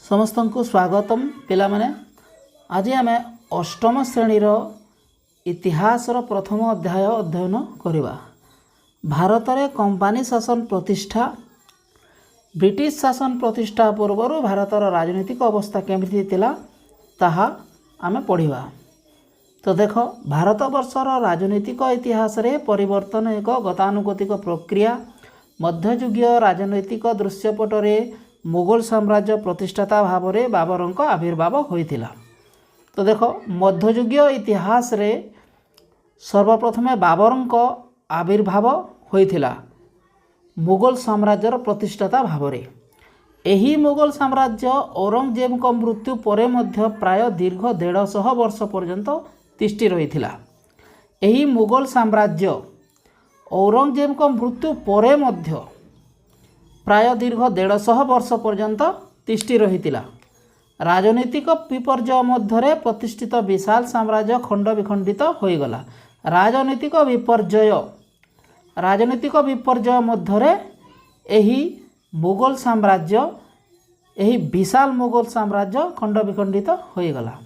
समस्त को स्वागतम पिला माने आज आम अष्टम श्रेणीर इतिहासर प्रथम अध्याय अध्ययन करवा। भारत में कंपानी शासन प्रतिष्ठा ब्रिटिश शासन प्रतिष्ठा पूर्व भारतर राजनीतिक अवस्था केमिति थिला ताहा आमे पढ़िबा। तो देख भारत वर्षर राजनीतिक इतिहास रे परिवर्तन एक गतानुगतिक प्रक्रिया। मध्ययुगीय राजनैतिक दृश्यपटरे मुगल साम्राज्य प्रतिष्ठाता भाव में बाबरଙ୍କ आविर्भाव होइथिला। तो देख मध्ययुगीय इतिहास रे सर्वप्रथम बाबरଙ୍କ आविर्भाव होइथिला मुगल साम्राज्यर प्रतिष्ठाता भाव में। एही मुगल साम्राज्य औरंगजेब को मृत्यु परे मध्य प्राय दीर्घ 150 वर्ष पर्यंत तिष्ठि रहिथिला। एही मुगल साम्राज्य औरंगजेब को मृत्यु परे मध्य प्राय दीर्घ 150 वर्ष पर्यंत तिष्ठि रहिथिला। राजनीतिक विपर्यय मध्य प्रतिष्ठित विशाल साम्राज्य खंड विखंडित होईगला। राजनीतिक विपर्यय मध्य एही मुगल साम्राज्य एही विशाल मुगल साम्राज्य खंड विखंडित होईगला।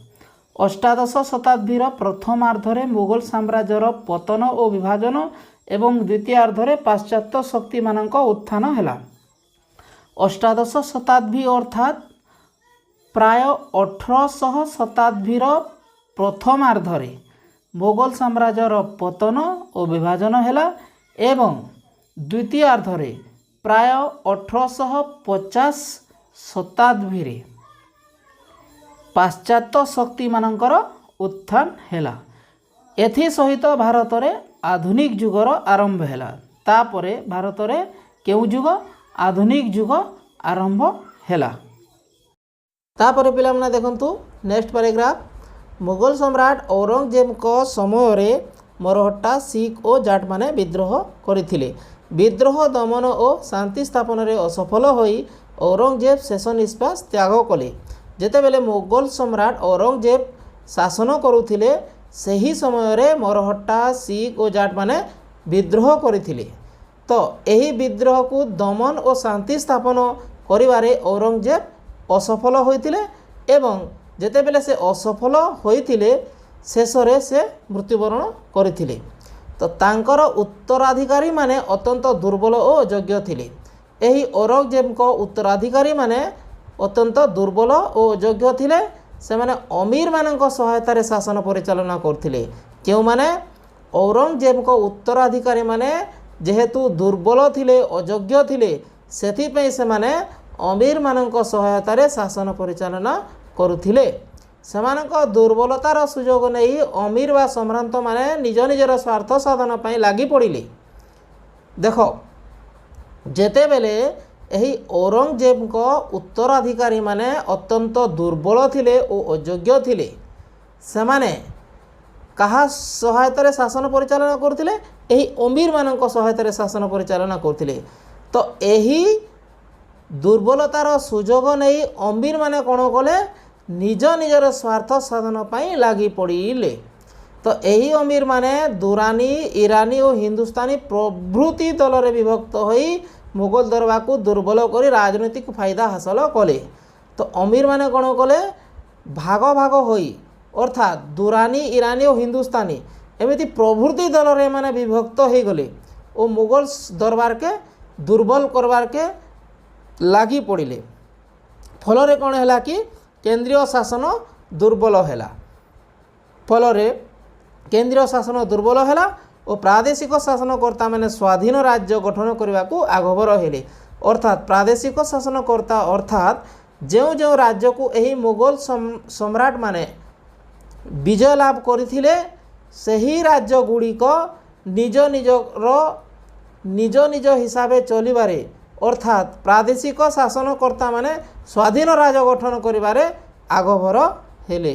अष्टादश शताब्दीर प्रथमार्धरे मुगल साम्राज्यर पतन और विभाजन एवं द्वितीयार्धरे पाश्चात्य शक्ति मानक उत्थान हैला। अष्टादश शताब्दी अर्थात प्राय 1800 शताब्दीर प्रथमार्धरे मुगल साम्राज्यर पतन और विभाजन हैला एवं द्वितीयार्धरे प्राय 1850 शताब्दी पाश्चात्य शक्ति मानकर उत्थान हैला। एथि सहित भारत रे आधुनिक युगर आरंभ हैला। तापरे भारत रे केउ युग आधुनिक युग आरंभ हैला। तापरे पिला माने देखंतु नेक्स्ट पैराग्राफ। मुगल सम्राट औरंगजेब को समय रे मरहट्टा सिख और जाट माने विद्रोह करथिले। विद्रोह दमन और शांति स्थापन रे असफल होई औरंगजेब शेष निश्वास त्याग कले। जेतेबेले मुगल सम्राट औरंगजेब शासन करुथिले सही समय रे मरहट्टा सिख और जाट माने विद्रोह करथिले। तो यही विद्रोह को दमन और शांति स्थापन करिवारे औरंगजेब असफल होइतिले एवं जेतेबेले से असफल होइतिले शेष रे से मृत्युवरण करथिले। तो तांकर उत्तराधिकारी माने अत्यंत दुर्बल और अयोग्य थिले। एही औरंगजेब को उत्तराधिकारी माने अत्यंत दुर्बल और अयोग्य थिले। से माने अमीर मानक सहायतार शासन परिचालना करथिले। क्यों माने औरंगजेब को उत्तराधिकारी माने जेहेतु दुर्बल थिले अयोग्य थिले सेथिपई से माने अमीर मानक सहायतार शासन परिचालना करुथिले। सेमानक दुर्बलतार सुजोग नहीं अमीर व सम्रांत माने निज निजर स्वार्थ साधन पई लागी पड़िले। देखो जेतेबेले एही औरंगजेब को उत्तराधिकारी माने अत्यंत दुर्बल थिले और अयोग्य थिले सेमाने कहा सहायतार शासन परिचालना करथिले एही अमीर मानक सहायतार शासन परिचालना करथिले। तो एही दुर्बलतार सुजोग नहीं अमीर माने कोन कले निज निजर स्वार्थ साधन पई लागी पड़िले। तो यही अमीर माने दुरानी ईरानी और हिंदुस्तानी प्रभृति दल रे विभक्त होई मुगल दरबार को दुर्बल करी राजनीतिक फायदा हासिल कले। तो अमीर माने कोन कले भाग भाग होई अर्थात दुरानी ईरानी और हिंदुस्तानी एमिति प्रभृति दल रे माने विभक्त हो गले और मुगल दरबार के दुर्बल करवार के लागी पड़िले। फल रे कोन हैला कि केंद्रीय शासन दुर्बल हैला। फल रे केंद्रीय शासन दुर्बल हैला और प्रादेशिक शासनकर्ता माने स्वाधीन राज्य गठन करने को आगभर हेले। अर्थात प्रादेशिक शासनकर्ता अर्थात जो जो राज्य को यही मुगल सम्राट माने विजय लाभ करथिले सही राज्य गुड़िक निज निज हिसाब चलिबारे अर्थात प्रादेशिक शासनकर्ता माने स्वाधीन राज्य गठन करिबारे आगभर हेले।